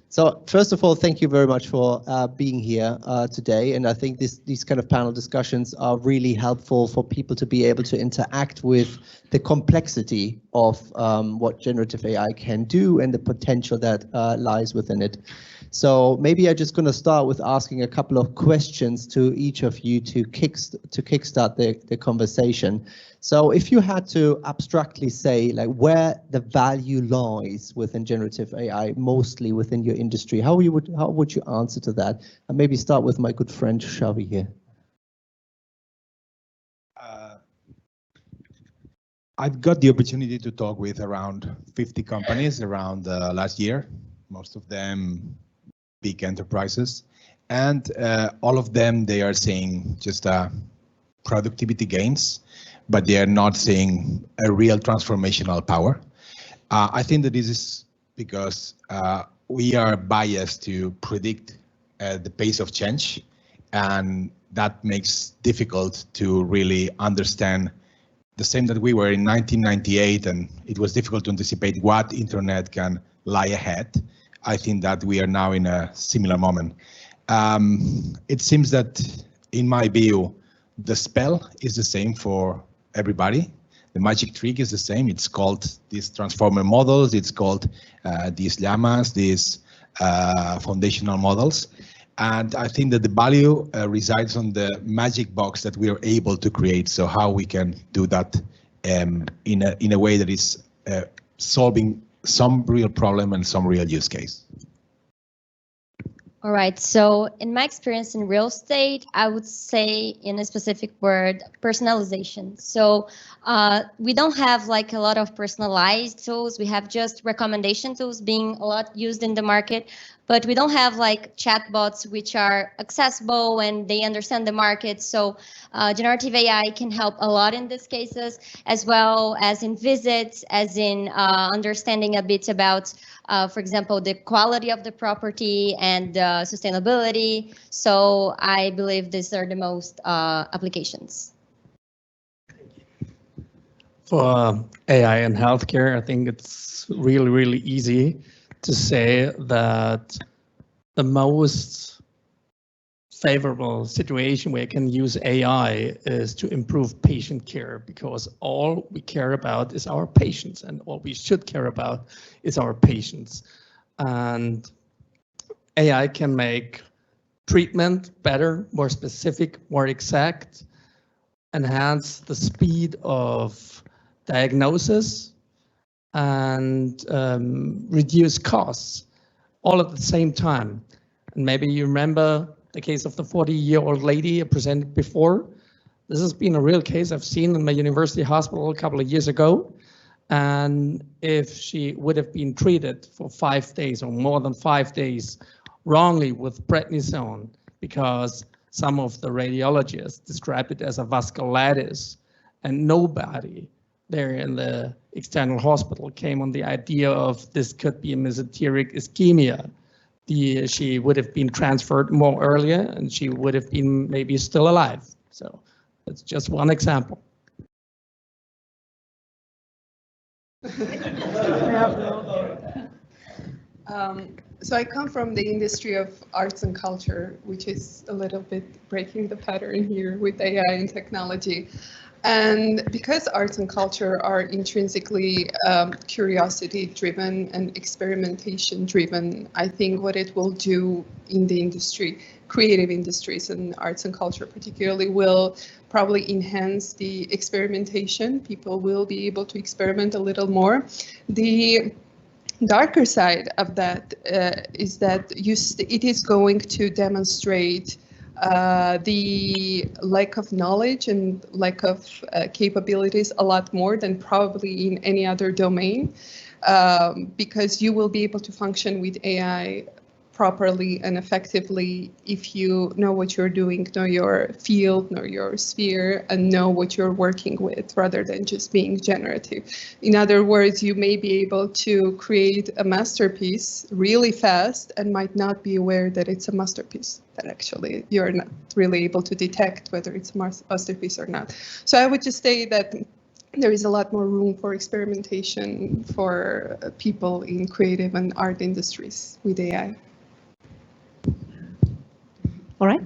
So first of all, thank you very much for being here today. And I think these kind of panel discussions are really helpful for people to be able to interact with the complexity of what generative AI can do and the potential that lies within it. So maybe I'm just going to start with asking a couple of questions to each of you to kickstart the conversation. So if you had to abstractly say like where the value lies within generative AI, mostly within your industry, how would you answer to that? And maybe start with my good friend Xavi here. I've got the opportunity to talk with around 50 companies around last year, most of them big enterprises, and all of them, they are saying just productivity gains, but they are not seeing a real transformational power. I think that this is because we are biased to predict the pace of change, and that makes difficult to really understand the same that we were in 1998, and it was difficult to anticipate what internet can lie ahead. I think that we are now in a similar moment. It seems that, in my view, the spell is the same for everybody. The magic trick is the same. It's called these transformer models. It's called these llamas, these foundational models. And I think that the value resides on the magic box that we are able to create. So how we can do that in a way that is solving some real problem and some real use case. All right, so in my experience in real estate, I would say in a specific word, personalization. So we don't have like a lot of personalized tools. We have just recommendation tools being a lot used in the market, but we don't have like chatbots which are accessible and they understand the market. So generative AI can help a lot in these cases, as well as in visits, as in understanding a bit about, for example, the quality of the property and sustainability. So I believe these are the most applications. For AI in healthcare, I think it's really, really easy to say that the most favorable situation where you can use AI is to improve patient care, because all we care about is our patients, and all we should care about is our patients. And AI can make treatment better, more specific, more exact, enhance the speed of diagnosis, and reduce costs all at the same time. And maybe you remember the case of the 40-year-old lady I presented before. This has been a real case I've seen in my university hospital a couple of years ago. And if she would have been treated for 5 days or more than 5 days wrongly with prednisone, because some of the radiologists described it as a vasculitis, and nobody there in the external hospital came on the idea of this could be a mesenteric ischemia. She would have been transferred more earlier and she would have been maybe still alive. So that's just one example. So I come from the industry of arts and culture, which is a little bit breaking the pattern here with AI and technology. And because arts and culture are intrinsically curiosity-driven and experimentation-driven, I think what it will do in the industry, creative industries and arts and culture particularly, will probably enhance the experimentation. People will be able to experiment a little more. The darker side of that is that it is going to demonstrate the lack of knowledge and lack of capabilities a lot more than probably in any other domain, because you will be able to function with AI properly and effectively if you know what you're doing, know your field, know your sphere, and know what you're working with, rather than just being generative. In other words, you may be able to create a masterpiece really fast and might not be aware that it's a masterpiece, that actually you're not really able to detect whether it's a masterpiece or not. So I would just say that there is a lot more room for experimentation for people in creative and art industries with AI. All right.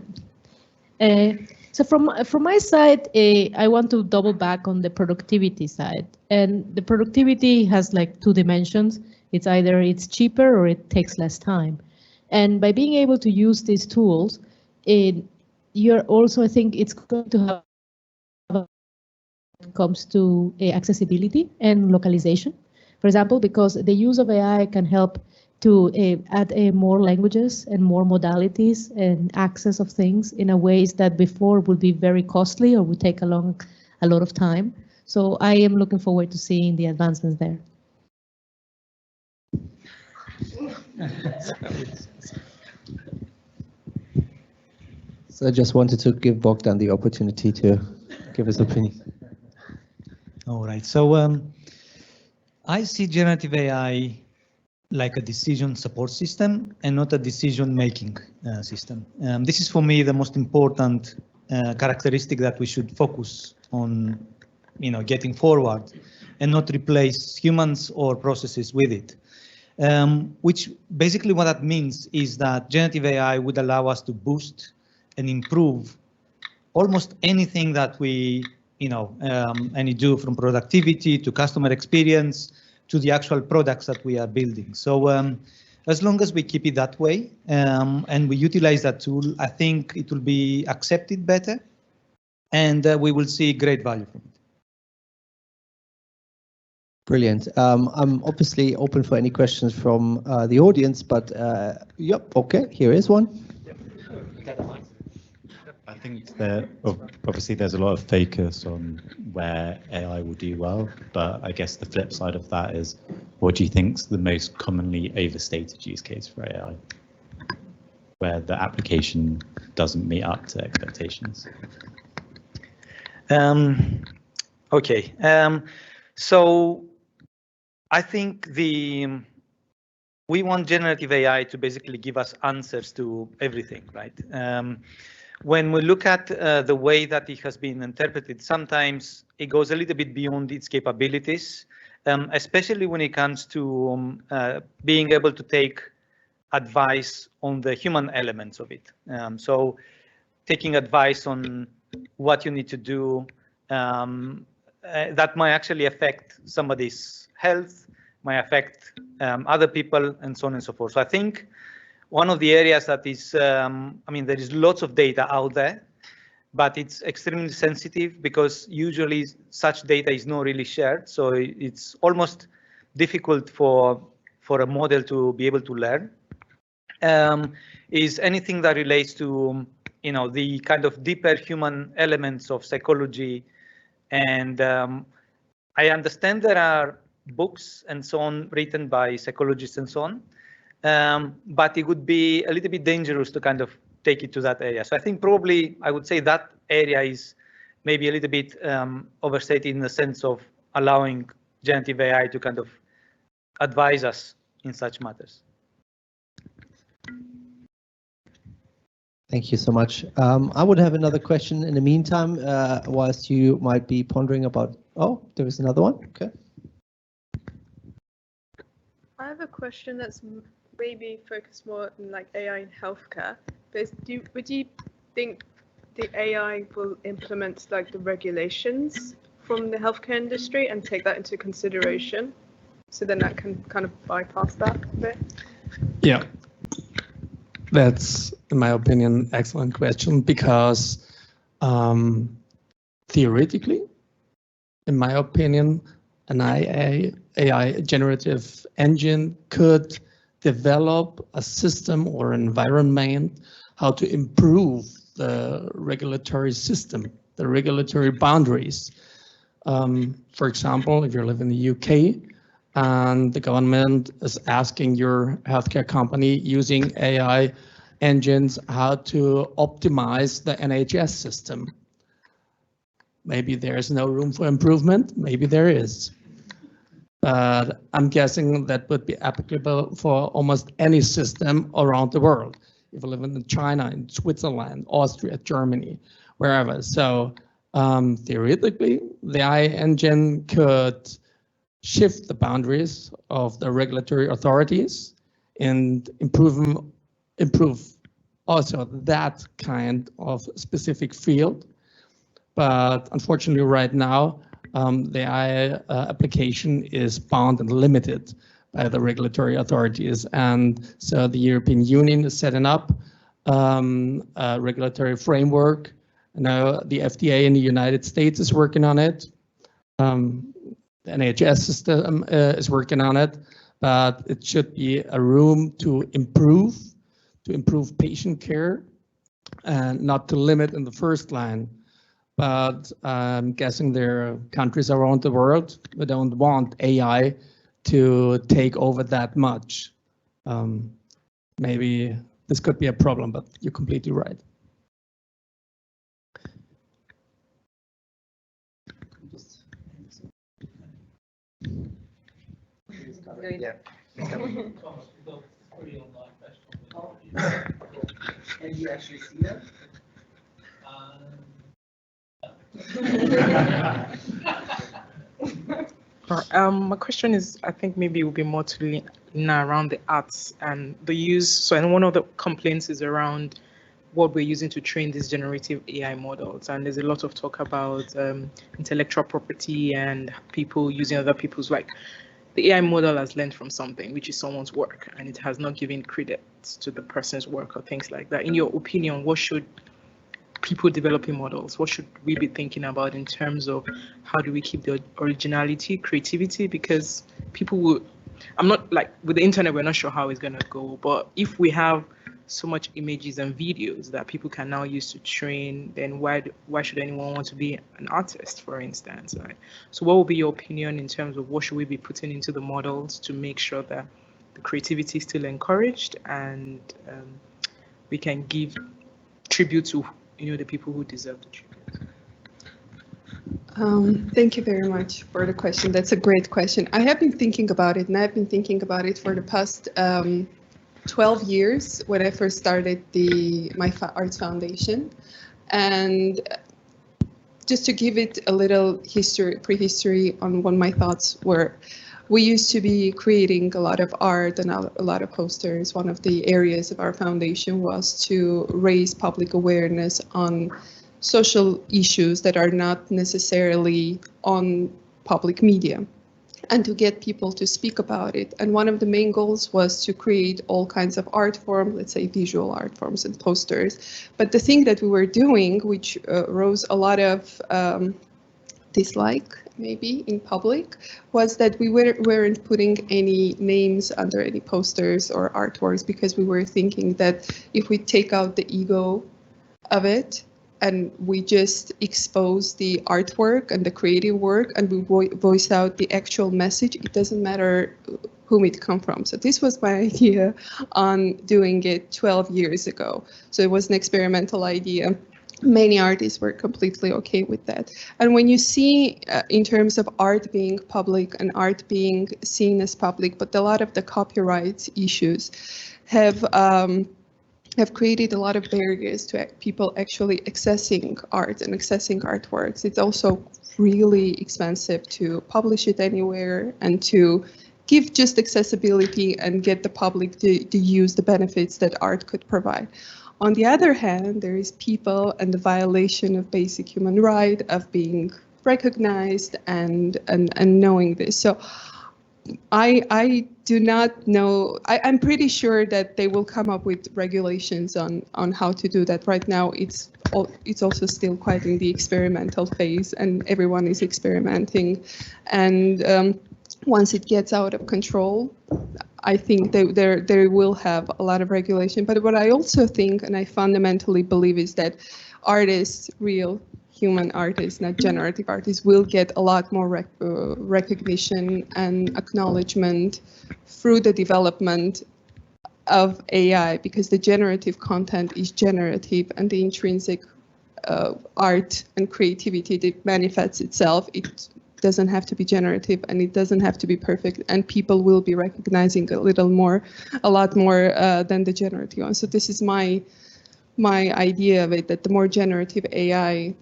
So from my side, I want to double back on the productivity side. And the productivity has like two dimensions. It's either it's cheaper or it takes less time. And by being able to use these tools, you're also, I think it's going to have when it comes to accessibility and localization. For example, because the use of AI can help to add more languages and more modalities and access of things in a ways that before would be very costly or would take a lot of time. So I am looking forward to seeing the advancements there. So I just wanted to give Bogdan the opportunity to give his opinion. All right, so I see generative AI like a decision support system and not a decision-making system. This is for me the most important characteristic that we should focus on, getting forward and not replace humans or processes with it. Which basically what that means is that generative AI would allow us to boost and improve almost anything that we, do from productivity to customer experience to the actual products that we are building. So as long as we keep it that way and we utilize that tool, I think it will be accepted better and we will see great value from it. Brilliant. I'm obviously open for any questions from the audience, but yep, okay, here is one. I think that obviously there's a lot of focus on where AI will do well, but I guess the flip side of that is, what do you think is the most commonly overstated use case for AI, where the application doesn't meet up to expectations? Okay, so I think we want generative AI to basically give us answers to everything, right? When we look at the way that it has been interpreted, sometimes it goes a little bit beyond its capabilities, especially when it comes to being able to take advice on the human elements of it. So taking advice on what you need to do that might actually affect somebody's health, might affect other people, and so on and so forth. So I think one of the areas that is, there is lots of data out there, but it's extremely sensitive because usually such data is not really shared. So it's almost difficult for a model to be able to learn. Is anything that relates to, the kind of deeper human elements of psychology. And I understand there are books and so on written by psychologists and so on. But it would be a little bit dangerous to kind of take it to that area. So I think probably I would say that area is maybe a little bit overstated in the sense of allowing generative AI to kind of advise us in such matters. Thank you so much. I would have another question in the meantime, whilst you might be pondering about, oh, there is another one, okay. I have a question that's maybe focused more on like AI in healthcare. But would you think the AI will implement like the regulations from the healthcare industry and take that into consideration? So then that can kind of bypass that a bit? Yeah, that's, in my opinion, excellent question, because theoretically, in my opinion, an AI generative engine could develop a system or environment how to improve the regulatory system, the regulatory boundaries. For example, if you live in the UK and the government is asking your healthcare company using AI engines how to optimize the NHS system. Maybe there's no room for improvement, maybe there is. But I'm guessing that would be applicable for almost any system around the world. If you live in China, in Switzerland, Austria, Germany, wherever. So theoretically, the AI engine could shift the boundaries of the regulatory authorities and improve also that kind of specific field. But unfortunately, right now, the AI application is bound and limited by the regulatory authorities. And so the European Union is setting up a regulatory framework. Now the FDA in the United States is working on it. The NHS system is working on it, but it should be a room to improve patient care and not to limit in the first line. But I'm guessing there are countries around the world that don't want AI to take over that much. Maybe this could be a problem, but you're completely right. Yeah. Can you actually see that? My question is, I think maybe it will be more to around the arts and the use. So, and one of the complaints is around what we're using to train these generative AI models. And there's a lot of talk about intellectual property and people using other people's work. The AI model has learned from something, which is someone's work, and it has not given credit to the person's work or things like that. In your opinion, what should people developing models, what should we be thinking about in terms of how do we keep the originality, creativity? Because people will, I'm not like with the internet, we're not sure how it's going to go, but if we have so much images and videos that people can now use to train, then why should anyone want to be an artist, for instance, right? So what would be your opinion in terms of what should we be putting into the models to make sure that the creativity is still encouraged and we can give tribute to the people who deserve the tribute? Thank you very much for the question. That's a great question. I have been thinking about it, and I've been thinking about it for the past 12 years when I first started my Arts Foundation. And just to give it a little prehistory on what my thoughts were, we used to be creating a lot of art and a lot of posters. One of the areas of our foundation was to raise public awareness on social issues that are not necessarily on public media, and to get people to speak about it. And one of the main goals was to create all kinds of art forms, let's say visual art forms and posters. But the thing that we were doing, which rose a lot of dislike maybe in public, was that we weren't putting any names under any posters or artworks, because we were thinking that if we take out the ego of it and we just expose the artwork and the creative work and we voice out the actual message, it doesn't matter whom it come from. So this was my idea on doing it 12 years ago. So it was an experimental idea. Many artists were completely okay with that. And when you see in terms of art being public and art being seen as public, but a lot of the copyright issues have created a lot of barriers to people actually accessing art and accessing artworks. It's also really expensive to publish it anywhere and to give just accessibility and get the public to use the benefits that art could provide. On the other hand, there is people and the violation of basic human right of being recognized and knowing this. So I do not know. I'm pretty sure that they will come up with regulations on how to do that. Right now, it's also still quite in the experimental phase, and everyone is experimenting. And once it gets out of control, I think they will have a lot of regulation. But what I also think, and I fundamentally believe, is that artists, real human artists, not generative artists, will get a lot more recognition and acknowledgement through the development of AI, because the generative content is generative, and the intrinsic art and creativity that manifests itself, it doesn't have to be generative and it doesn't have to be perfect, and people will be recognizing a lot more than the generative one. So this is my idea of it, that the more generative AI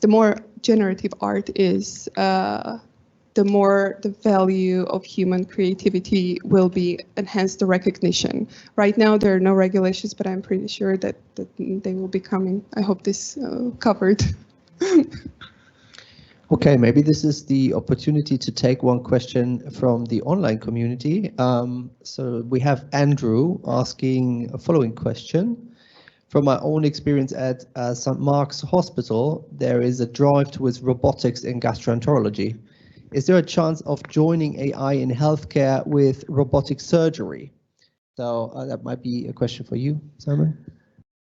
the more generative art is, the more the value of human creativity will be enhanced, the recognition. Right now, there are no regulations, but I'm pretty sure that they will be coming. I hope this covered. Okay, maybe this is the opportunity to take one question from the online community. So we have Andrew asking a following question. From my own experience at St. Mark's Hospital, there is a drive towards robotics in gastroenterology. Is there a chance of joining AI in healthcare with robotic surgery? So that might be a question for you, Simon.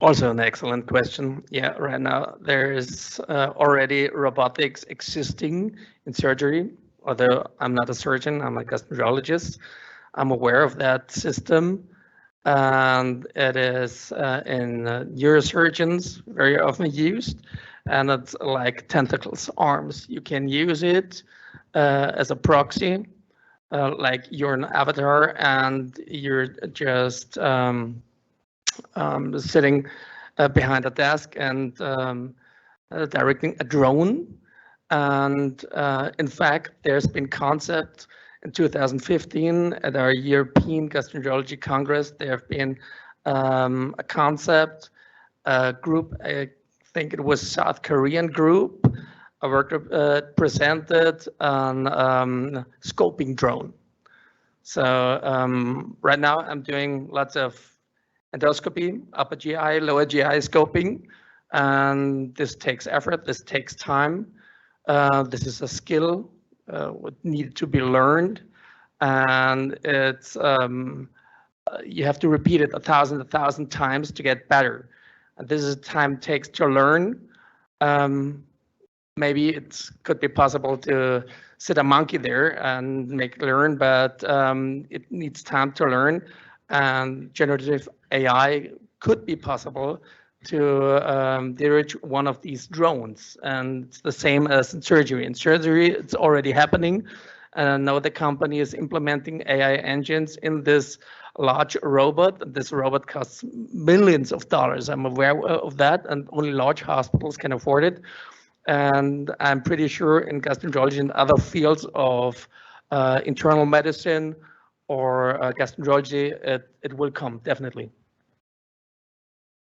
Also an excellent question. Yeah, right now there is already robotics existing in surgery, although I'm not a surgeon, I'm a gastroenterologist. I'm aware of that system, and it is in neurosurgeons very often used, and it's like tentacles, arms. You can use it as a proxy, like you're an avatar and you're just sitting behind a desk and directing a drone. And in fact, there's been concept in 2015 at our European Gastroenterology Congress. There have been a concept group, I think it was South Korean group, a worker presented on scoping drone. So right now I'm doing lots of endoscopy, upper GI, lower GI scoping, and this takes effort, this takes time. This is a skill what needed to be learned, and it's you have to repeat it 1,000 times to get better. And this is time it takes to learn. Maybe it could be possible to sit a monkey there and make it learn, but it needs time to learn. And generative AI could be possible to direct one of these drones. And it's the same as in surgery. In surgery, it's already happening. And I know the company is implementing AI engines in this large robot. This robot costs millions of dollars. I'm aware of that, and only large hospitals can afford it. And I'm pretty sure in gastroenterology and other fields of internal medicine or gastroenterology, it will come, definitely.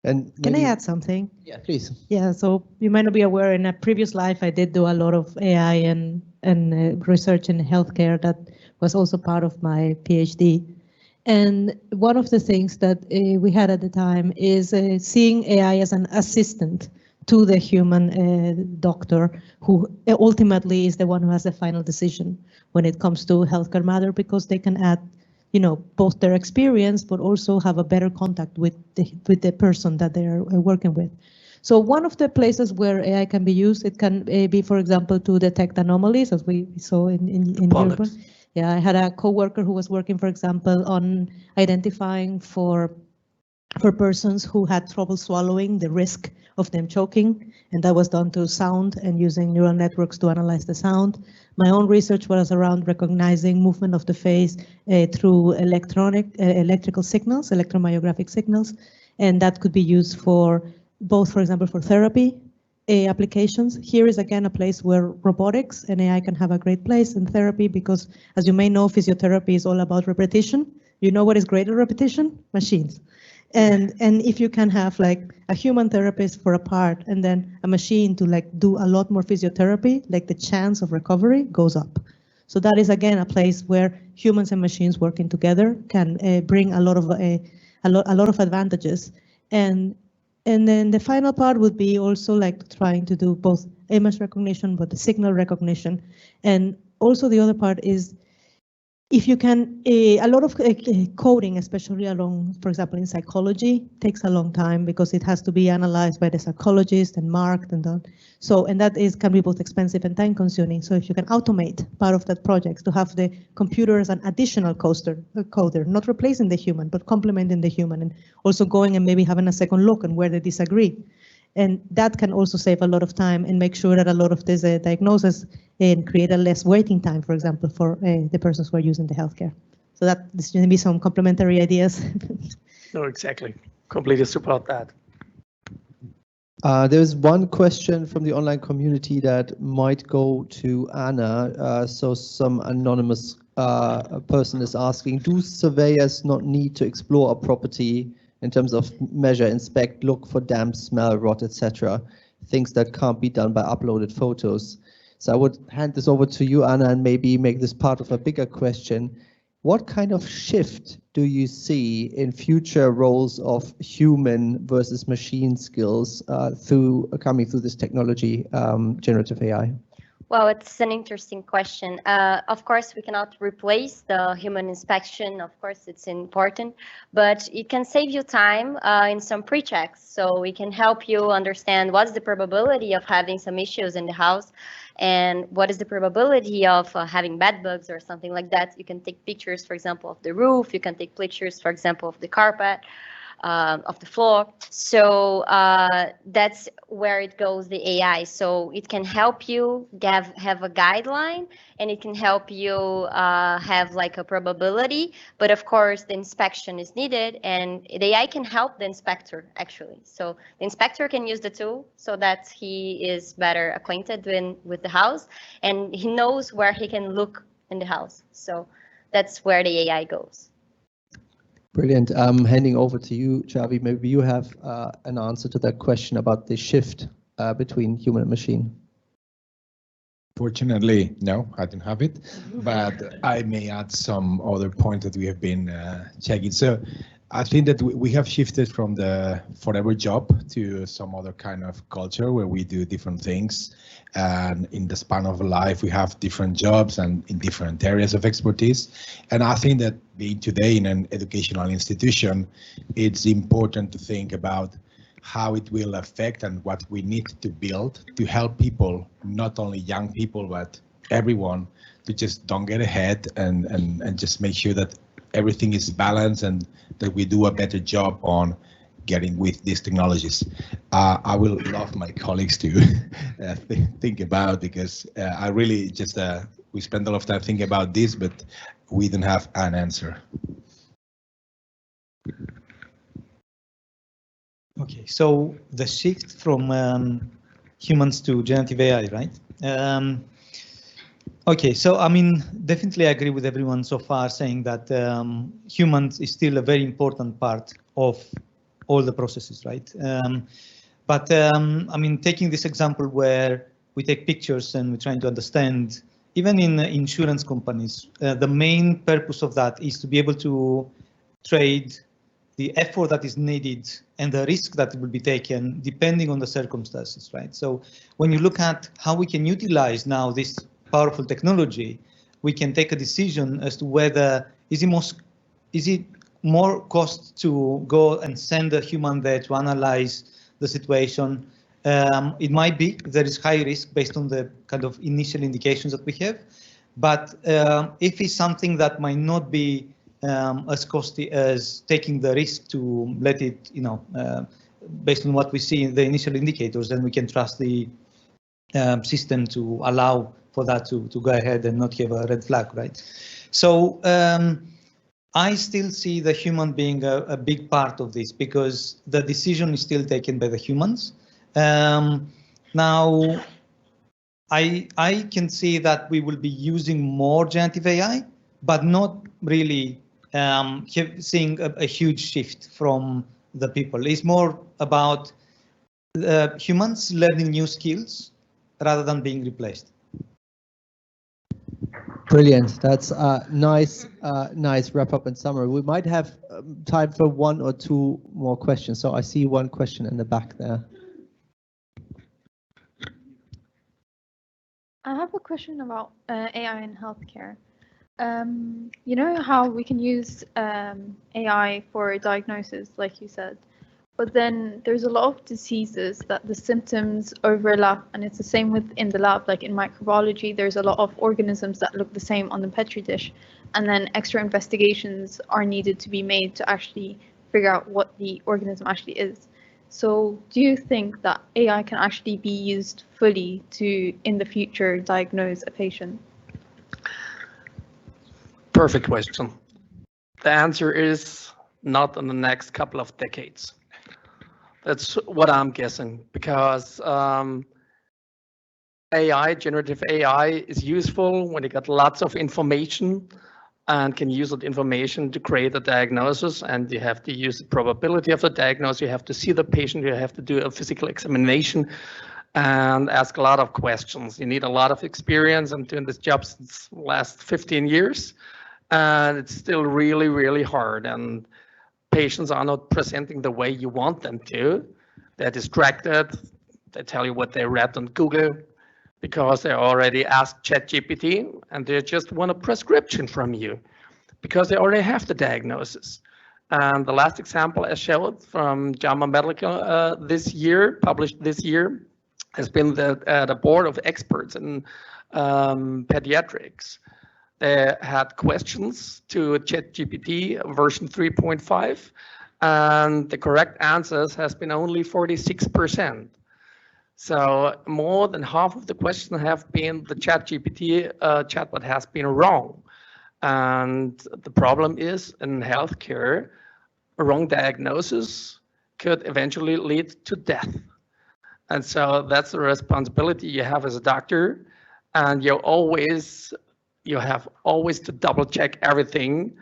And Can I add something? Yeah, please. Yeah, so you might not be aware, in a previous life, I did do a lot of AI and research in healthcare. That was also part of my PhD. And one of the things that we had at the time is seeing AI as an assistant to the human doctor, who ultimately is the one who has the final decision when it comes to healthcare matter, because they can add, you know, both their experience, but also have a better contact with the person that they are working with. So one of the places where AI can be used, it can be, for example, to detect anomalies, as we saw in Europe. Yeah, I had a coworker who was working, for example, on identifying for persons who had trouble swallowing, the risk of them choking, and that was done through sound and using neural networks to analyze the sound. My own research was around recognizing movement of the face through electrical signals, electromyographic signals, and that could be used for both, for example, for therapy applications. Here is again a place where robotics and AI can have a great place in therapy, because as you may know, physiotherapy is all about repetition. You know what is great at repetition? Machines. And if you can have like a human therapist for a part and then a machine to like do a lot more physiotherapy, like the chance of recovery goes up. So that is again a place where humans and machines working together can bring a lot of advantages. And then the final part would be also like trying to do both image recognition, but the signal recognition. And also the other part is, if you can, a lot of coding, especially along, for example, in psychology, takes a long time because it has to be analyzed by the psychologist and marked and done. So, and that can be both expensive and time consuming. So if you can automate part of that project to have the computer as an additional coder, not replacing the human, but complementing the human, and also going and maybe having a second look on where they disagree. And that can also save a lot of time and make sure that a lot of this diagnosis and create a less waiting time, for example, for the persons who are using the healthcare. So that this may be some complementary ideas. No, exactly. Completely support that. There's one question from the online community that might go to Anna. So some anonymous person is asking, do surveyors not need to explore a property in terms of measure, inspect, look for damp, smell, rot, etc., things that can't be done by uploaded photos? So I would hand this over to you, Anna, and maybe make this part of a bigger question. What kind of shift do you see in future roles of human versus machine skills coming through this technology, generative AI? Well, it's an interesting question. Of course, we cannot replace the human inspection. Of course, it's important, but it can save you time in some pre-checks. So it can help you understand what's the probability of having some issues in the house and what is the probability of having bed bugs or something like that. You can take pictures, for example, of the roof. You can take pictures, for example, of the carpet. Of the floor. So that's where it goes, the AI. So it can help you have a guideline, and it can help you have like a probability. But of course, the inspection is needed, and the AI can help the inspector actually. So the inspector can use the tool so that he is better acquainted with the house, and he knows where he can look in the house. So that's where the AI goes. Brilliant. Handing over to you, Xavi. Maybe you have an answer to that question about the shift between human and machine. Fortunately, no, I don't have it, but I may add some other points that we have been checking. So I think that we have shifted from the forever job to some other kind of culture where we do different things. And in the span of life, we have different jobs and in different areas of expertise. And I think that being today in an educational institution, it's important to think about how it will affect and what we need to build to help people, not only young people, but everyone, to just don't get ahead and just make sure that everything is balanced and that we do a better job on getting with these technologies. I will love my colleagues to think about, because I really just, we spend a lot of time thinking about this, but we don't have an answer. Okay, so the shift from humans to generative AI, right? Okay, so I mean, definitely I agree with everyone so far saying that humans is still a very important part of all the processes, right? But I mean, taking this example where we take pictures and we're trying to understand, even in insurance companies, the main purpose of that is to be able to trade the effort that is needed and the risk that will be taken depending on the circumstances, right? So when you look at how we can utilize now this powerful technology, we can take a decision as to whether is it more cost to go and send a human there to analyze the situation. It might be there is high risk based on the kind of initial indications that we have, but if it's something that might not be as costly as taking the risk to let it, you know, based on what we see in the initial indicators, then we can trust the system to allow for that to go ahead and not have a red flag, right? So I still see the human being a big part of this, because the decision is still taken by the humans. Now, I can see that we will be using more generative AI, but not really seeing a huge shift from the people. It's more about humans learning new skills rather than being replaced. Brilliant. That's a nice wrap up and summary. We might have time for one or two more questions. So I see one question in the back there. I have a question about AI in healthcare. You know how we can use AI for diagnosis, like you said, but then there's a lot of diseases that the symptoms overlap, and it's the same within the lab. Like in microbiology, there's a lot of organisms that look the same on the Petri dish, and then extra investigations are needed to be made to actually figure out what the organism actually is. So do you think that AI can actually be used fully to, in the future, diagnose a patient? Perfect question. The answer is not in the next couple of decades. That's what I'm guessing, because AI, generative AI, is useful when you got lots of information and can use that information to create a diagnosis, and you have to use the probability of the diagnosis. You have to see the patient, you have to do a physical examination and ask a lot of questions. You need a lot of experience. I'm doing this job since the last 15 years, and it's still really, really hard. And patients are not presenting the way you want them to. They're distracted. They tell you what they read on Google because they already asked ChatGPT, and they just want a prescription from you because they already have the diagnosis. And the last example I showed from JAMA Medical this year, published this year, has been the board of experts in pediatrics. They had questions to ChatGPT version 3.5, and the correct answers has been only 46%. So more than half of the questions have been the ChatGPT chatbot has been wrong. And the problem is in healthcare, a wrong diagnosis could eventually lead to death. And so that's the responsibility you have as a doctor, and you have always to double check everything,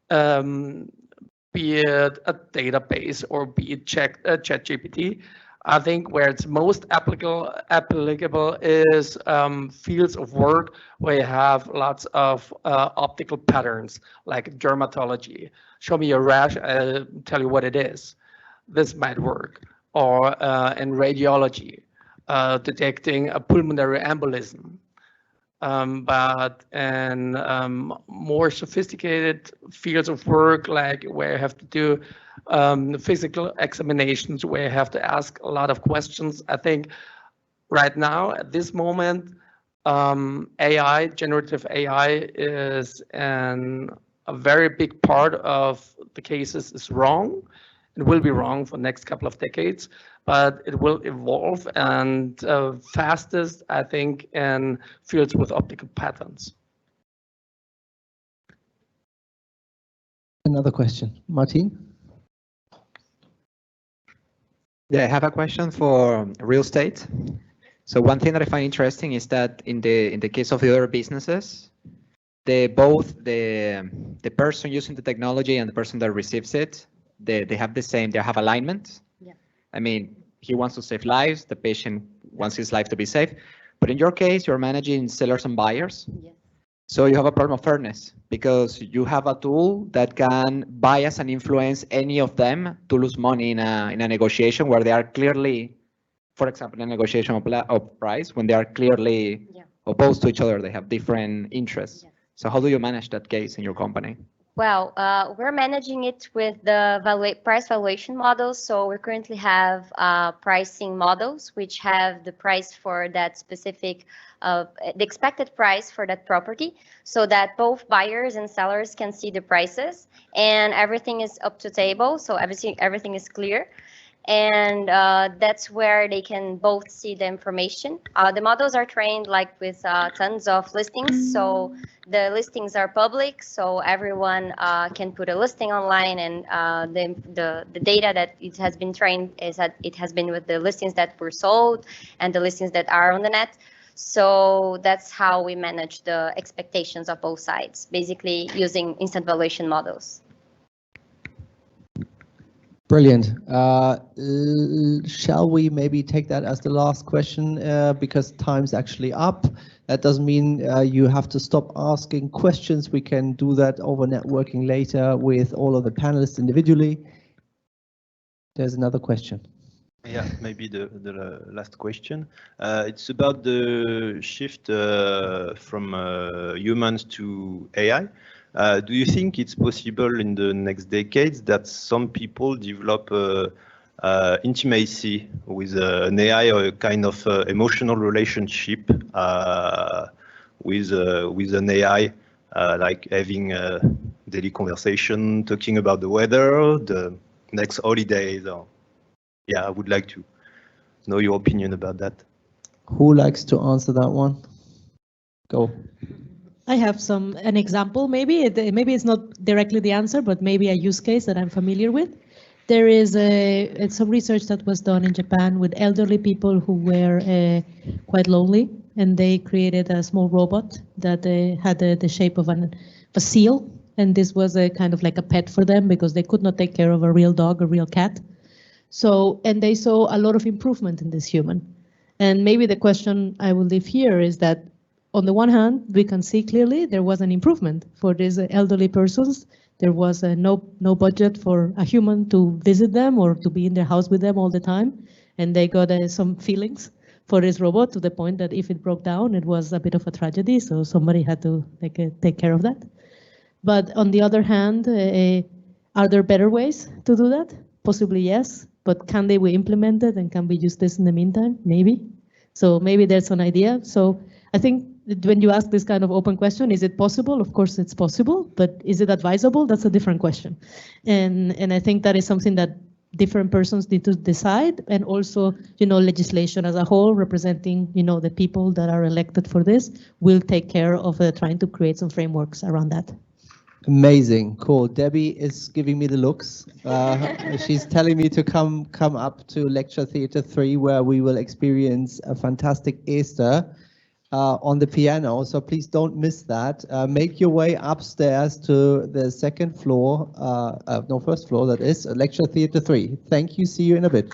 be it a database or be it ChatGPT. I think where it's most applicable is fields of work where you have lots of optical patterns, like dermatology. Show me a rash, I'll tell you what it is. This might work. Or in radiology, detecting a pulmonary embolism. But in more sophisticated fields of work, like where you have to do physical examinations, where you have to ask a lot of questions, I think right now, at this moment, AI, generative AI is a very big part of the cases is wrong. It will be wrong for the next couple of decades, but it will evolve, and fastest, I think, in fields with optical patterns. Another question, Martin? Yeah, I have a question for real estate. So one thing that I find interesting is that in the case of the other businesses, both the person using the technology and the person that receives it, they have alignment. Yeah. I mean, he wants to save lives, the patient wants his life to be safe. But in your case, you're managing sellers and buyers. Yes. So you have a problem of fairness because you have a tool that can bias and influence any of them to lose money in a negotiation where they are clearly, for example, in a negotiation of price, when they are clearly opposed to each other, they have different interests. Yeah. So how do you manage that case in your company? Well, we're managing it with the price valuation models. So we currently have pricing models, which have the price for that specific, the expected price for that property, so that both buyers and sellers can see the prices, and everything is up to table. So everything is clear. And that's where they can both see the information. The models are trained like with tons of listings, so the listings are public, so everyone can put a listing online, and the data that it has been trained is that it has been with the listings that were sold and the listings that are on the net. So that's how we manage the expectations of both sides, basically using instant valuation models. Brilliant. Shall we maybe take that as the last question because time's actually up? That doesn't mean you have to stop asking questions. We can do that over networking later with all of the panelists individually. There's another question. Yeah, maybe the last question. It's about the shift from humans to AI. Do you think it's possible in the next decades that some people develop intimacy with an AI or a kind of emotional relationship with an AI, like having a daily conversation, talking about the weather, the next holidays? Or, yeah, I would like to know your opinion about that. Who likes to answer that one? Go. I have an example, maybe it's not directly the answer, but maybe a use case that I'm familiar with. there is some research that was done in Japan with elderly people who were quite lonely, and they created a small robot that had the shape of a seal, and this was a kind of like a pet for them because they could not take care of a real dog, a real cat. So, and they saw a lot of improvement in this human. And maybe the question I will leave here is that on the one hand, we can see clearly there was an improvement for these elderly persons. There was no budget for a human to visit them or to be in their house with them all the time. And they got some feelings for this robot to the point that if it broke down, it was a bit of a tragedy. So somebody had to take care of that. But on the other hand, are there better ways to do that? Possibly yes, but can they be implemented and can we use this in the meantime? Maybe. So maybe there's an idea. So I think when you ask this kind of open question, is it possible? Of course it's possible, but is it advisable? That's a different question. And I think that is something that different persons need to decide, and also, legislation as a whole representing, the people that are elected for this will take care of trying to create some frameworks around that. Amazing, cool. Debbie is giving me the looks. She's telling me to come up to Lecture Theatre 3, where we will experience a fantastic Easter on the piano. So please don't miss that. Make your way upstairs to the second floor, first floor, that is Lecture Theatre 3. Thank you. See you in a bit.